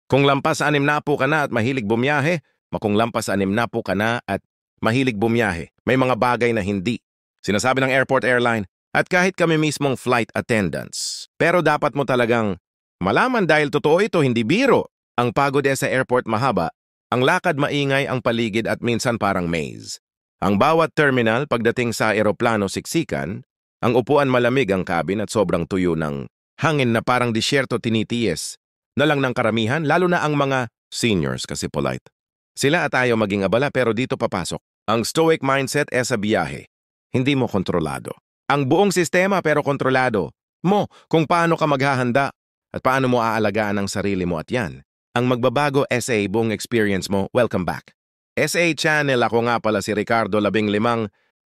Kung lampas 60 ka na at mahilig bumiyahe, kung lampas 60 ka na at mahilig bumiyahe, may mga bagay na hindi. Sinasabi ng airport airline at kahit kami mismong flight attendants. Pero dapat mo talagang malaman dahil totoo ito, hindi biro. Ang pagod sa airport mahaba, ang lakad maingay, ang paligid at minsan parang maze. Ang bawat terminal pagdating sa eroplano siksikan, ang upuan malamig ang cabin at sobrang tuyo ng hangin na parang disyerto tinitiis na lang ng karamihan, lalo na ang mga seniors kasi polite. Sila at ayaw maging abala pero dito papasok. Ang stoic mindset sa biyahe. Hindi mo kontrolado. Ang buong sistema pero kontrolado mo kung paano ka maghahanda at paano mo aalagaan ang sarili mo at yan. Ang magbabago SA buong experience mo, welcome back. SA Channel, ako nga pala si Ricardo, 15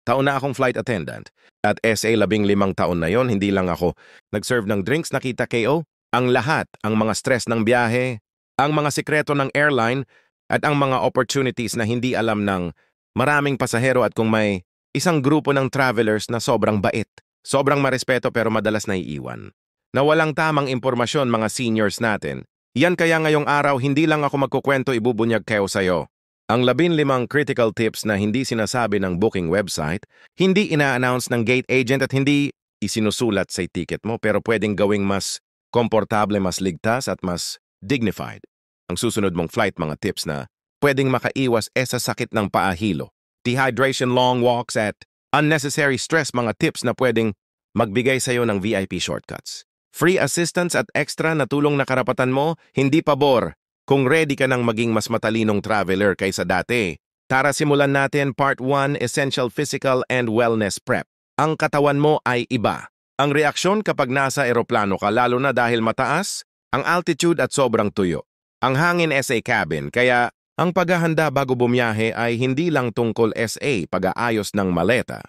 taon na akong flight attendant. At SA 15 taon na yon, hindi lang ako nag-serve ng drinks, nakita KO. Ang lahat, ang mga stress ng biyahe, ang mga sikreto ng airline, at ang mga opportunities na hindi alam ng maraming pasahero at kung may isang grupo ng travelers na sobrang bait, sobrang marespeto pero madalas naiiwan. Na walang tamang impormasyon mga seniors natin. Yan kaya ngayong araw hindi lang ako magkukwento, ibubunyag kayo sa'yo. Ang 15 critical tips na hindi sinasabi ng booking website, hindi ina-announce ng gate agent at hindi isinusulat sa ticket mo pero pwedeng gawing mas komportable, mas ligtas at mas dignified. Ang susunod mong flight mga tips na pwedeng makaiwas sa sakit ng paahilo, dehydration, long walks at unnecessary stress, mga tips na pwedeng magbigay sa'yo ng VIP shortcuts. Free assistance at extra na tulong na karapatan mo, hindi pabor. Kung ready ka nang maging mas matalinong traveler kaysa dati, tara simulan natin Part 1, Essential Physical and Wellness Prep. Ang katawan mo ay iba. Ang reaksyon kapag nasa eroplano ka, lalo na dahil mataas, ang altitude at sobrang tuyo. Ang hangin sa cabin, kaya ang paghahanda bago bumiyahe ay hindi lang tungkol sa pag-aayos ng maleta.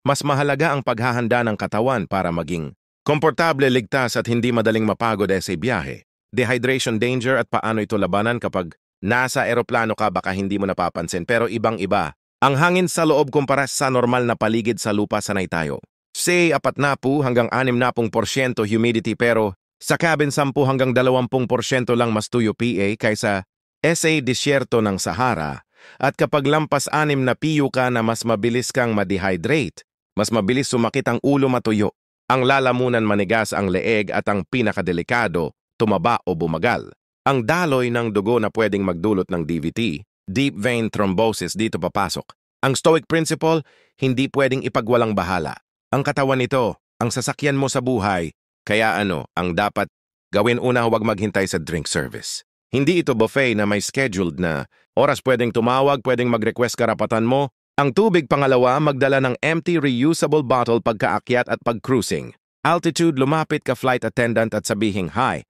Mas mahalaga ang paghahanda ng katawan para maging komportable, ligtas at hindi madaling mapagod sa biyahe. Dehydration danger at paano ito labanan kapag nasa eroplano ka, baka hindi mo napapansin pero ibang-iba. Ang hangin sa loob kumpara sa normal na paligid sa lupa, sanay tayo. Say 40 hanggang 60% humidity pero sa cabin 10 hanggang 20% lang mas tuyo PA kaysa sa disyerto ng Sahara. At kapag lampas 6 na PU ka na mas mabilis kang ma-dehydrate, mas mabilis sumakit ang ulo, matuyo. Ang lalamunan, manigas ang leeg at ang pinakadelikado, tumaba o bumagal. Ang daloy ng dugo na pwedeng magdulot ng DVT, deep vein thrombosis, dito papasok. Ang stoic principle, hindi pwedeng ipagwalang bahala. Ang katawan nito, ang sasakyan mo sa buhay, kaya ang dapat gawin una, huwag maghintay sa drink service. Hindi ito buffet na may scheduled na oras, pwedeng tumawag, pwedeng mag-request, karapatan mo. Ang tubig, pangalawa, magdala ng empty reusable bottle pagkaakyat at pag-cruising. Altitude, lumapit ka flight attendant at sabihing, "Hi,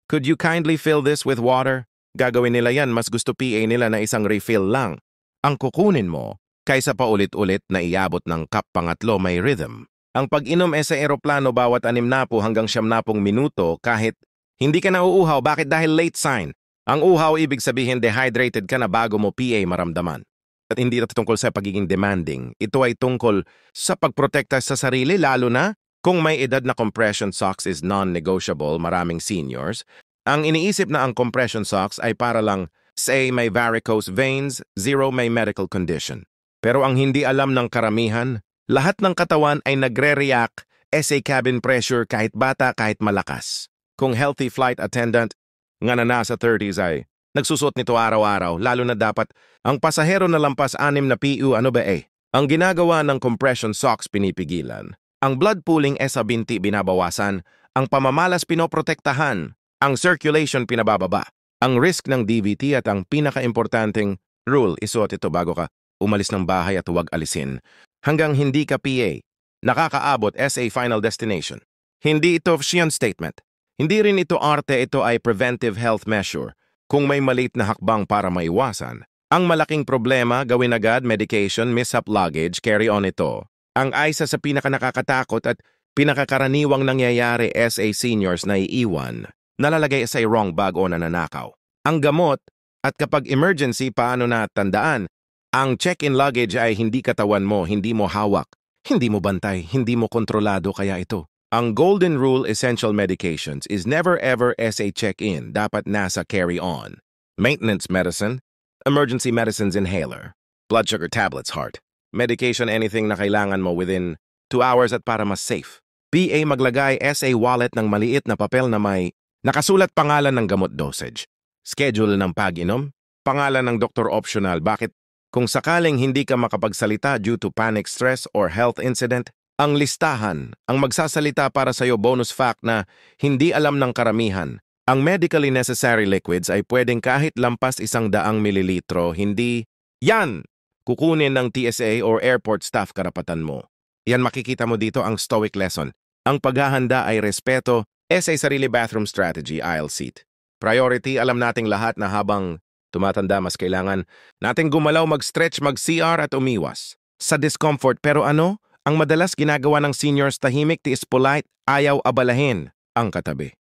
could you kindly fill this with water?" Gagawin nila yan, mas gusto PA nila na isang refill lang ang kukunin mo kaysa pa ulit-ulit na iabot ng cup. Pangatlo, may rhythm. Ang pag-inom sa eroplano bawat 60 hanggang 70 minuto kahit hindi ka nauuhaw. Bakit? Dahil late sign. Ang uhaw, ibig sabihin dehydrated ka na bago mo PA maramdaman. At hindi ito tungkol sa pagiging demanding. Ito ay tungkol sa pagprotekta sa sarili, lalo na kung may edad na compression socks is non-negotiable. Maraming seniors ang iniisip na ang compression socks ay para lang say may varicose veins, 0 may medical condition. Pero ang hindi alam ng karamihan, lahat ng katawan ay nagre-react sa cabin pressure, kahit bata, kahit malakas. Kung healthy flight attendant nga na nasa 30s ay nagsusot nito araw-araw, lalo na dapat ang pasahero na lampas 6 na PU, ang ginagawa ng compression socks, pinipigilan. Ang blood pooling sa binti binabawasan, ang pamamalas pinoprotektahan, ang circulation pinabababa, ang risk ng DVT at ang pinaka-importanting rule, isuot ito bago ka umalis ng bahay at huwag alisin hanggang hindi ka PA nakakaabot sa final destination. Hindi ito official statement. Hindi rin ito arte, ito ay preventive health measure. Kung may maliit na hakbang para maiwasan ang malaking problema, gawin agad. Medication, mishap luggage, carry on ito. Ang isa sa pinaka-nakakatakot at pinakakaraniwang nangyayari sa seniors na iiwan, nalalagay sa wrong bag o nananakaw. Ang gamot at kapag emergency, paano na tandaan? Ang check-in luggage ay hindi katawan mo, hindi mo hawak, hindi mo bantay, hindi mo kontrolado, kaya ito Ang golden rule essential medications is never ever SA check-in, dapat nasa carry-on. Maintenance medicine, emergency medicines inhaler, blood sugar tablets heart, medication anything na kailangan mo within 2 hours at para mas safe. PA maglagay SA wallet ng maliit na papel na may nakasulat pangalan ng gamot dosage, schedule ng pag-inom, pangalan ng doktor optional. Bakit? Kung sakaling hindi ka makapagsalita due to panic stress or health incident, ang listahan ang magsasalita para sa'yo. Bonus fact na hindi alam ng karamihan. Ang medically necessary liquids ay pwedeng kahit lampas 100 mililitro, hindi yan kukunin ng TSA or airport staff. Karapatan mo. Yan makikita mo dito ang stoic lesson. Ang paghahanda ay respeto, SA sarili bathroom strategy, aisle seat. Priority, alam nating lahat na habang tumatanda mas kailangan nating gumalaw, mag-stretch, mag-CR at umiwas sa discomfort. Pero ano? Ang madalas ginagawa ng seniors, tahimik, tiis, polite, ayaw abalahin ang katabi.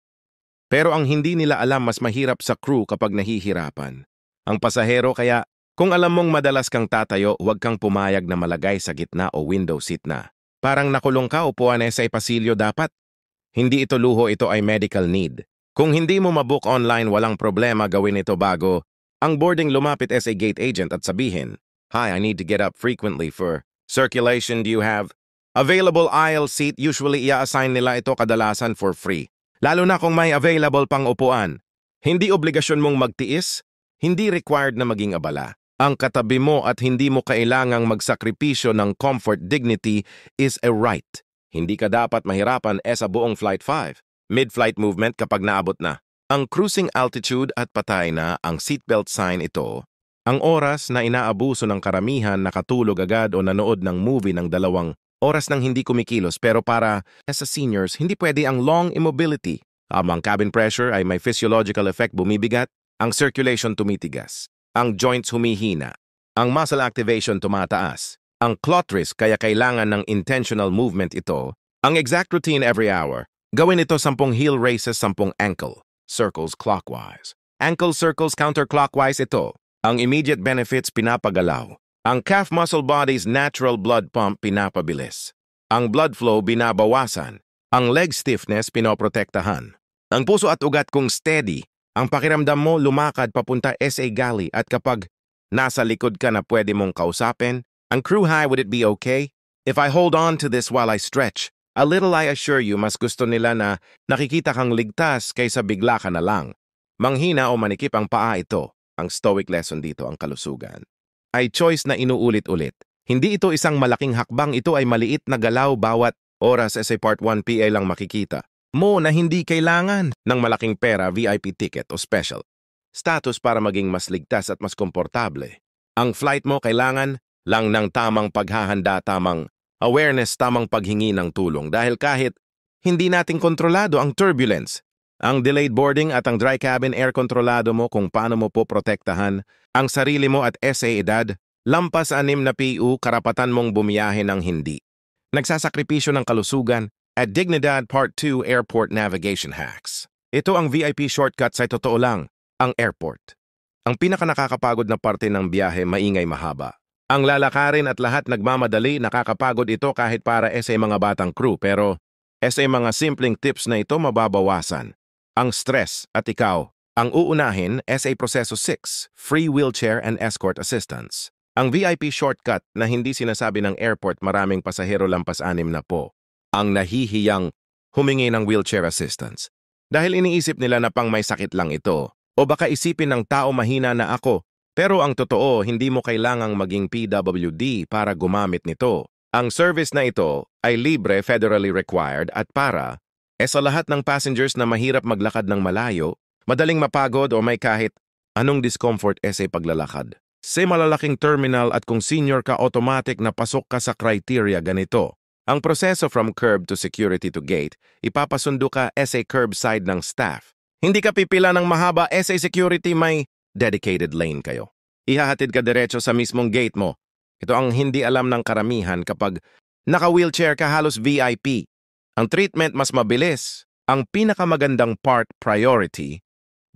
Pero ang hindi nila alam, mas mahirap sa crew kapag nahihirapan ang pasahero. Kaya kung alam mong madalas kang tatayo, huwag kang pumayag na malagay sa gitna o window seat na parang nakulong ka, upuan sa pasilyo dapat. Hindi ito luho, ito ay medical need. Kung hindi mo mabook online, walang problema, gawin ito bago ang boarding. Lumapit sa gate agent at sabihin, "Hi, I need to get up frequently for circulation. Do you have available aisle seat?" Usually, i-assign nila ito kadalasan for free. Lalo na kung may available pang upuan. Hindi obligasyon mong magtiis, hindi required na maging abala ang katabi mo at hindi mo kailangang magsakripisyo ng comfort. Dignity is a right. Hindi ka dapat mahirapan sa buong Flight 5. Mid-flight movement kapag naabot na ang cruising altitude at patay na ang seatbelt sign. Ito ang oras na inaabuso ng karamihan, nakatulog agad o nanood ng movie ng 2 oras nang hindi kumikilos. Pero para sa seniors, hindi pwede ang long immobility. Ang cabin pressure ay may physiological effect, bumibigat, ang circulation tumitigas, ang joints humihina, ang muscle activation tumataas, ang clot risk, kaya kailangan ng intentional movement. Ito ang exact routine every hour. Gawin ito 10 heel raises, 10 ankle circles clockwise, ankle circles counterclockwise. Ito ang immediate benefits, pinapagalaw ang calf muscle body's natural blood pump, pinapabilis ang blood flow, binabawasan ang leg stiffness, pinoprotektahan ang puso at ugat. Kung steady ang pakiramdam mo, lumakad papunta sa galley, at kapag nasa likod ka na, pwede mong kausapin ang crew. "Hi, would it be okay if I hold on to this while I stretch a little?" I assure you, mas gusto nila na nakikita kang ligtas kaysa bigla ka na lang manghina o manikip ang paa. Ito ang stoic lesson dito. Ang kalusugan ay choice na inuulit-ulit. Hindi ito isang malaking hakbang, ito ay maliit na galaw bawat oras. Sa Part 1 PA lang makikita mo na hindi kailangan ng malaking pera, VIP ticket o special status para maging mas ligtas at mas komportable. Ang flight mo kailangan lang ng tamang paghahanda, tamang awareness, tamang paghingi ng tulong. Dahil kahit hindi natin kontrolado ang turbulence, ang delayed boarding at ang dry cabin air, kontrolado mo kung paano mo po protektahan ang sarili mo. At sa edad lampas 6 na PU, karapatan mong bumiyahe ng hindi nagsasakripisyo ng kalusugan. At Dignidad Part 2 Airport Navigation Hacks. Ito ang VIP shortcut. Sa totoo lang, ang airport ang pinakanakakapagod na parte ng biyahe. Maingay, mahaba ang lalakarin at lahat nagmamadali. Nakakapagod ito kahit para sa mga batang crew. Pero sa mga simpleng tips na ito, mababawasan ang stress at ikaw ang uunahin. Sa proseso 6, free wheelchair and escort assistance. Ang VIP shortcut na hindi sinasabi ng airport. Maraming pasahero lampas 6 na po ang nahihiyang humingi ng wheelchair assistance dahil iniisip nila na pang may sakit lang ito, o baka isipin ng tao mahina na ako. Pero ang totoo, hindi mo kailangang maging PWD para gumamit nito. Ang service na ito ay libre, federally required, at para sa lahat ng passengers na mahirap maglakad ng malayo, madaling mapagod o may kahit anong discomfort sa paglalakad sa malalaking terminal. At kung senior ka, automatic na pasok ka sa criteria. Ganito ang proseso from curb to security to gate. Ipapasundo ka sa curbside ng staff. Hindi ka pipila ng mahaba. Sa security, may dedicated lane kayo. Ihahatid ka diretso sa mismong gate mo. Ito ang hindi alam ng karamihan. Kapag naka-wheelchair ka, halos VIP. Ang treatment mas mabilis. Ang pinakamagandang part, priority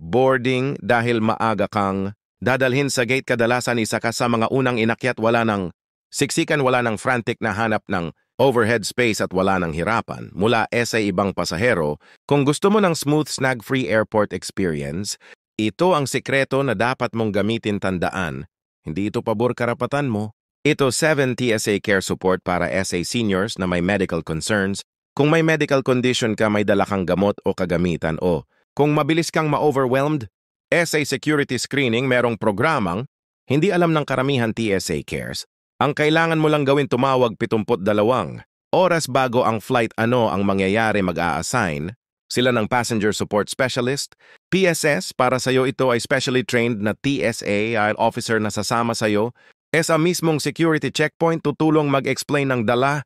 boarding, dahil maaga kang dadalhin sa gate. Kadalasan isa ka sa mga unang inakyat. Wala ng siksikan, wala ng frantic na hanap ng overhead space at wala ng hirapan mula sa ibang pasahero. Kung gusto mo ng smooth snag-free airport experience, ito ang sikreto na dapat mong gamitin. Tandaan. Hindi ito pabor karapatan mo. Ito 7 TSA Care Support para SA seniors na may medical concerns. Kung may medical condition ka, may dala kang gamot o kagamitan o kung mabilis kang ma-overwhelmed, SA Security Screening merong programang hindi alam ng karamihan TSA Cares. Ang kailangan mo lang gawin tumawag 72 oras bago ang flight. Ano ang mangyayari? Mag-a-assign sila ng Passenger Support Specialist. PSS, para sa'yo ito ay specially trained na TSA officer na sasama sa'yo. Sa mismong security checkpoint, tutulong mag-explain ng dala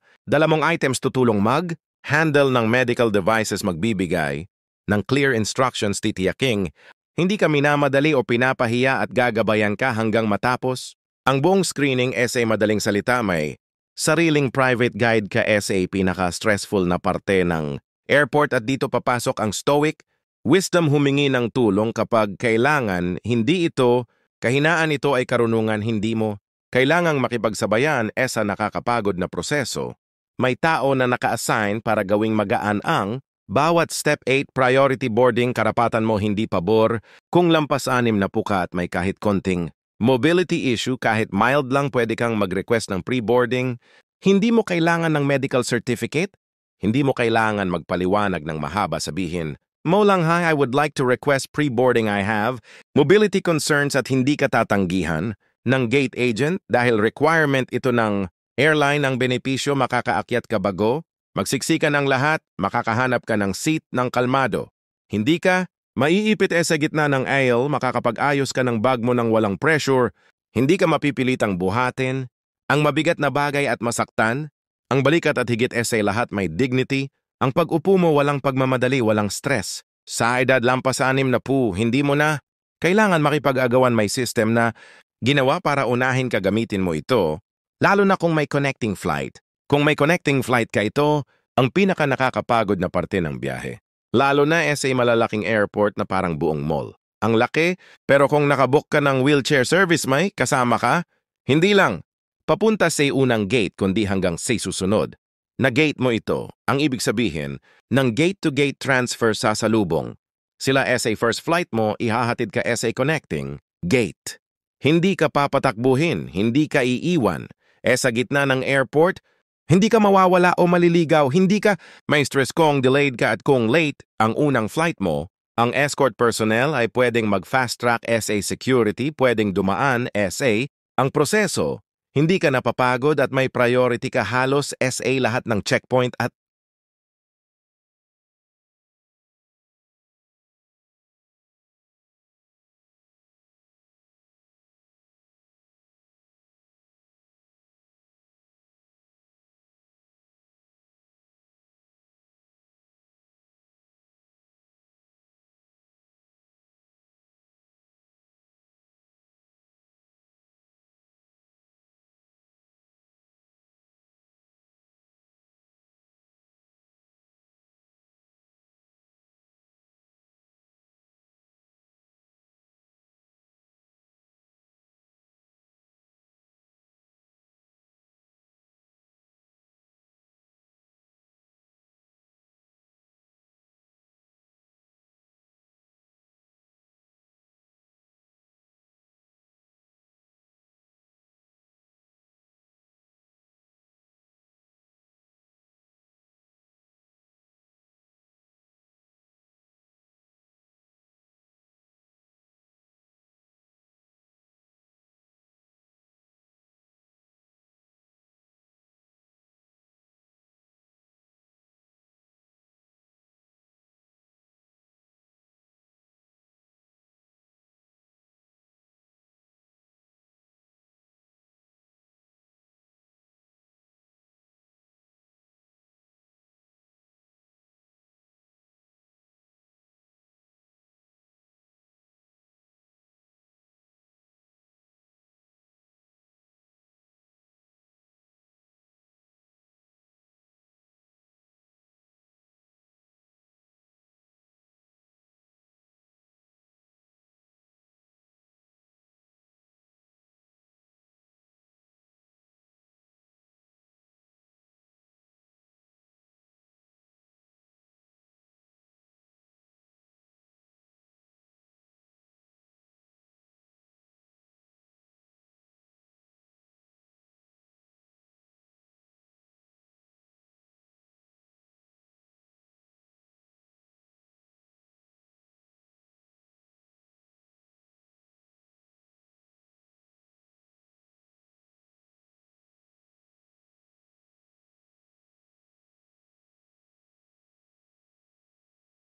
mong items, tutulong mag-handle ng medical devices, magbibigay ng clear instructions, titiyaking hindi ka minamadali o pinapahiya at gagabayan ka hanggang matapos. Ang buong screening. Madaling salita, may sariling private guide ka. Pinaka-stressful na parte ng airport at dito papasok ang stoic wisdom, humingi ng tulong kapag kailangan. Hindi ito kahinaan, ito ay karunungan. Hindi mo kailangang makipagsabayan sa nakakapagod na proseso. May tao na naka-assign para gawing magaan ang bawat step. 8 priority boarding, karapatan mo, hindi pabor. Kung lampas 6 na puka at may kahit konting mobility issue, kahit mild lang, pwede kang mag-request ng pre-boarding. Hindi mo kailangan ng medical certificate. Hindi mo kailangan magpaliwanag ng mahaba, sabihin mo lang, "Hi, I would like to request pre-boarding. I have mobility concerns," at hindi ka tatanggihan ng gate agent dahil requirement ito ng airline. Ang benepisyo, makakaakyat ka bago, magsiksikan ang lahat, makakahanap ka ng seat ng kalmado. Hindi ka maiipit sa gitna ng aisle, makakapag-ayos ka ng bag mo ng walang pressure, hindi ka mapipilitang buhatin ang mabigat na bagay at masaktan. Ang balikat at higit sa lahat, may dignity. Ang pag-upo mo, walang pagmamadali, walang stress. Sa edad lampas 6 na po, hindi mo na kailangan makipag-agawan. May system na ginawa para unahin ka, gamitin mo ito, lalo na kung may connecting flight. Kung may connecting flight ka, ito ang pinaka nakakapagod na parte ng biyahe. Lalo na sa malalaking airport na parang buong mall. Ang laki, pero kung nakabook ka ng wheelchair service, may kasama ka. Hindi lang papunta sa unang gate, kundi hanggang sa susunod na gate mo. Ito ang ibig sabihin ng gate-to-gate transfer sa salubong. Sila sa first flight mo, ihahatid ka sa connecting gate. Hindi ka papatakbuhin, hindi ka iiwan. Sa gitna ng airport, hindi ka mawawala o maliligaw. Hindi ka may stress kung delayed ka at kung late ang unang flight mo. Ang escort personnel ay pwedeng mag-fast track sa security, pwedeng dumaan ang proseso. Hindi ka napapagod at may priority ka. Halos lahat ng checkpoint at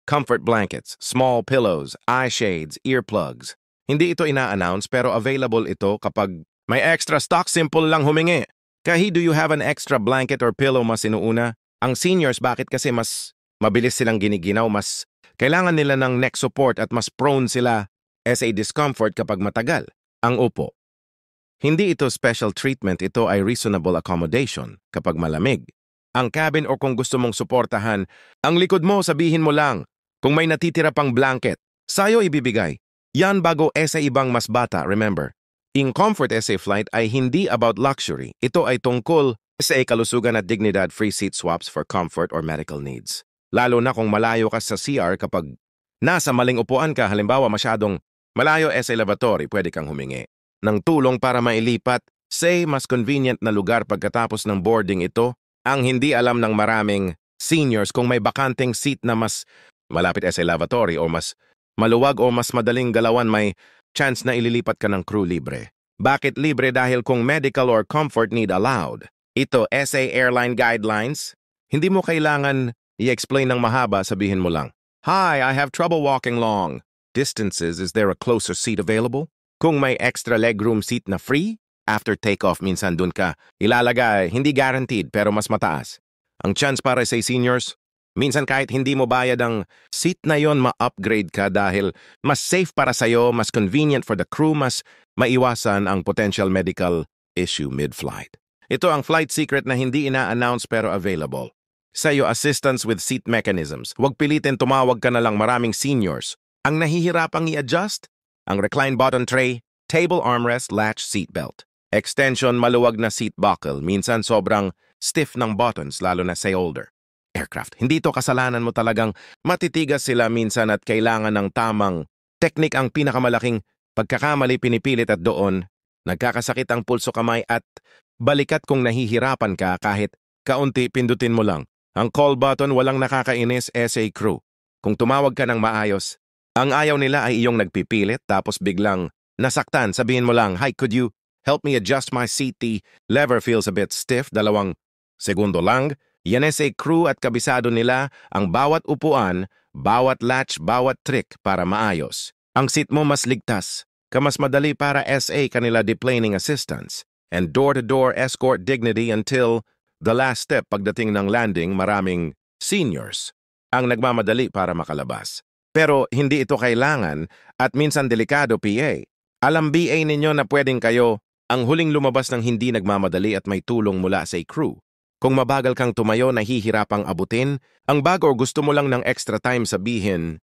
Comfort blankets, small pillows, eye shades, earplugs. Hindi ito ina-announce pero available ito kapag may extra stock, simple lang humingi. Kahi, do you have an extra blanket or pillow mas inuuna? Ang seniors, bakit kasi mas mabilis silang giniginaw, mas kailangan nila ng neck support at mas prone sila sa discomfort kapag matagal ang upo. Hindi ito special treatment, ito ay reasonable accommodation kapag malamig. Ang cabin o kung gusto mong suportahan, ang likod mo sabihin mo lang, kung may natitira pang blanket, sayo ibibigay. Yan bago sa ibang mas bata, remember. In Comfort SA Flight ay hindi about luxury. Ito ay tungkol sa kalusugan at dignidad, free seat swaps for comfort or medical needs. Lalo na kung malayo ka sa CR kapag nasa maling upuan ka, halimbawa masyadong malayo sa lavatory, pwede kang humingi ng tulong para mailipat sa mas convenient na lugar pagkatapos ng boarding. Ito ang hindi alam ng maraming seniors kung may bakanting seat na mas malapit sa lavatory o mas maluwag o mas madaling galawan, may chance na ililipat ka ng crew libre. Bakit libre? Dahil kung medical or comfort need allowed. Ito, SA Airline Guidelines. Hindi mo kailangan i-explain ng mahaba, sabihin mo lang, "Hi, I have trouble walking long distances. Is there a closer seat available?" Kung may extra legroom seat na free, after takeoff minsan dun ka ilalagay, hindi guaranteed pero mas mataas. Ang chance para sa seniors, minsan kahit hindi mo bayad ang seat na yon, ma-upgrade ka dahil mas safe para sa'yo, mas convenient for the crew, mas maiwasan ang potential medical issue mid-flight. Ito ang flight secret na hindi ina-announce pero available. Sa'yo, assistance with seat mechanisms. Huwag pilitin, tumawag ka na lang, maraming seniors ang nahihirapang i-adjust. Ang recline button tray, table armrest, latch seatbelt. Extension, maluwag na seat buckle. Minsan sobrang stiff ng buttons, lalo na sa older aircraft. Hindi ito kasalanan mo, talagang matitigas sila minsan at kailangan ng tamang teknik. Ang pinakamalaking pagkakamali, pinipilit at doon nagkakasakit ang pulso, kamay at balikat. Kung nahihirapan ka kahit kaunti, pindutin mo lang ang call button. Walang nakakainis SA crew kung tumawag ka ng maayos. Ang ayaw nila ay iyong nagpipilit tapos biglang nasaktan. Sabihin mo lang, "Hi, could you help me adjust my seat? The lever feels a bit stiff." 2 segundo lang. Yan sa crew at kabisado nila ang bawat upuan, bawat latch, bawat trick para maayos. Ang seat mo mas ligtas, mas madali para SA kanila deplaning assistance, and door-to-door escort dignity until the last step. Pagdating ng landing, maraming seniors ang nagmamadali para makalabas. Pero hindi ito kailangan at minsan delikado, PA. Alam BA ninyo na pwedeng kayo ang huling lumabas ng hindi nagmamadali at may tulong mula sa crew. Kung mabagal kang tumayo, nahihirapang abutin ang bag o gusto mo lang ng extra time, sabihin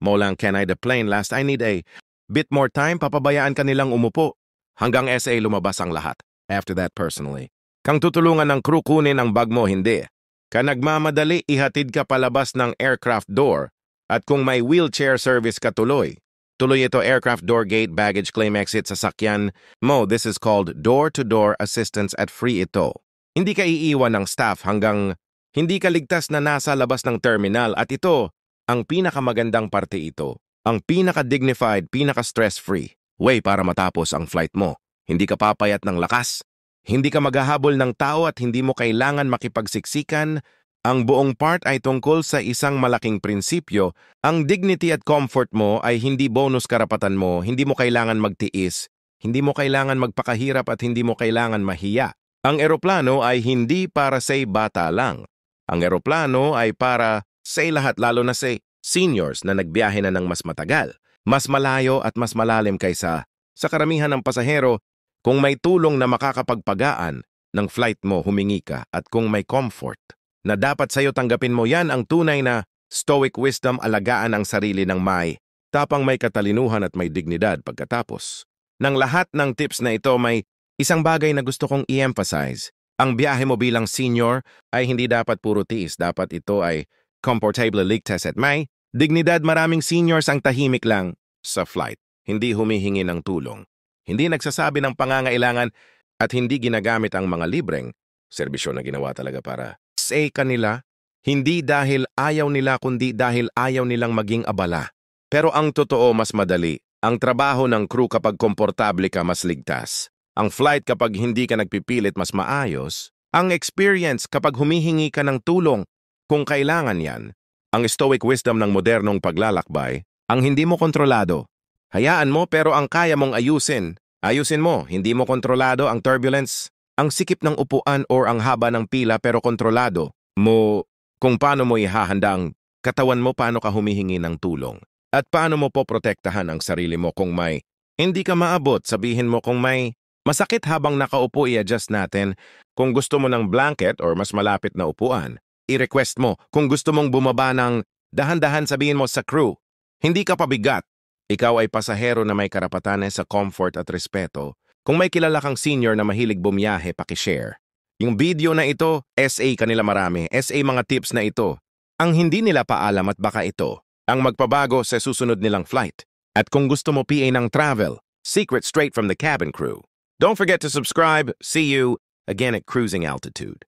mo lang, "Can I deplane last? I need a bit more time." Papabayaan ka nilang umupo hanggang SA lumabas ang lahat. After that, personally, kang tutulungan ng crew kunin ang bag mo, hindi. Ka nagmamadali, ihatid ka palabas ng aircraft door. At kung may wheelchair service ka, tuloy ito, aircraft door gate, baggage claim exit, sasakyan mo. This is called door-to-door assistance at free ito. Hindi ka iiwan ng staff hanggang hindi ka ligtas na nasa labas ng terminal. At ito, ang pinakamagandang parte, ito ang pinaka-dignified, pinaka-stress-free way para matapos ang flight mo. Hindi ka papayat ng lakas, hindi ka maghahabol ng tao at hindi mo kailangan makipagsiksikan. Ang buong part ay tungkol sa isang malaking prinsipyo. Ang dignity at comfort mo ay hindi bonus karapatan mo. Hindi mo kailangan magtiis, hindi mo kailangan magpakahirap at hindi mo kailangan mahiya. Ang eroplano ay hindi para sa bata lang. Ang eroplano ay para sa lahat, lalo na sa seniors na nagbiyahe na ng mas matagal, mas malayo at mas malalim kaysa sa karamihan ng pasahero. Kung may tulong na makakapagpagaan ng flight mo, humingi ka. At kung may comfort na dapat sa'yo, tanggapin mo. Yan ang tunay na stoic wisdom, alagaan ang sarili ng may tapang, may katalinuhan at may dignidad. Pagkatapos ng lahat ng tips na ito, may isang bagay na gusto kong i-emphasize. Ang biyahe mo bilang senior ay hindi dapat puro tiis. Dapat ito ay comfortable, ligtas at may dignidad. Maraming seniors ang tahimik lang sa flight, hindi humihingi ng tulong, hindi nagsasabi ng pangangailangan at hindi ginagamit ang mga libreng serbisyo na ginawa talaga para sa kanila. Hindi dahil ayaw nila, kundi dahil ayaw nilang maging abala. Pero ang totoo, mas madali ang trabaho ng crew kapag komportable ka, mas ligtas. Ang flight kapag hindi ka nagpipilit, mas maayos. Ang experience kapag humihingi ka ng tulong, Kung kailangan yan, ang stoic wisdom ng modernong paglalakbay, ang hindi mo kontrolado. Hayaan mo pero ang kaya mong ayusin. Ayusin mo, hindi mo kontrolado ang turbulence, ang sikip ng upuan or ang haba ng pila pero kontrolado mo kung paano mo ihahanda ang katawan mo, paano ka humihingi ng tulong. At paano mo poprotektahan ang sarili mo kung may hindi ka maabot, sabihin mo kung may masakit habang nakaupo, i-adjust natin. Kung gusto mo ng blanket or mas malapit na upuan, i-request mo. Kung gusto mong bumaba ng dahan-dahan, sabihin mo sa crew. Hindi ka pabigat. Ikaw ay pasahero na may karapatan sa comfort at respeto. Kung may kilala kang senior na mahilig bumiyahe, pakishare. Yung video na ito, SA kanila marami. SA mga tips na ito. Ang hindi nila paalam at baka ito ang magpabago sa susunod nilang flight. At kung gusto mo PA ng travel, secret straight from the cabin crew. Don't forget to subscribe. See you again at cruising altitude.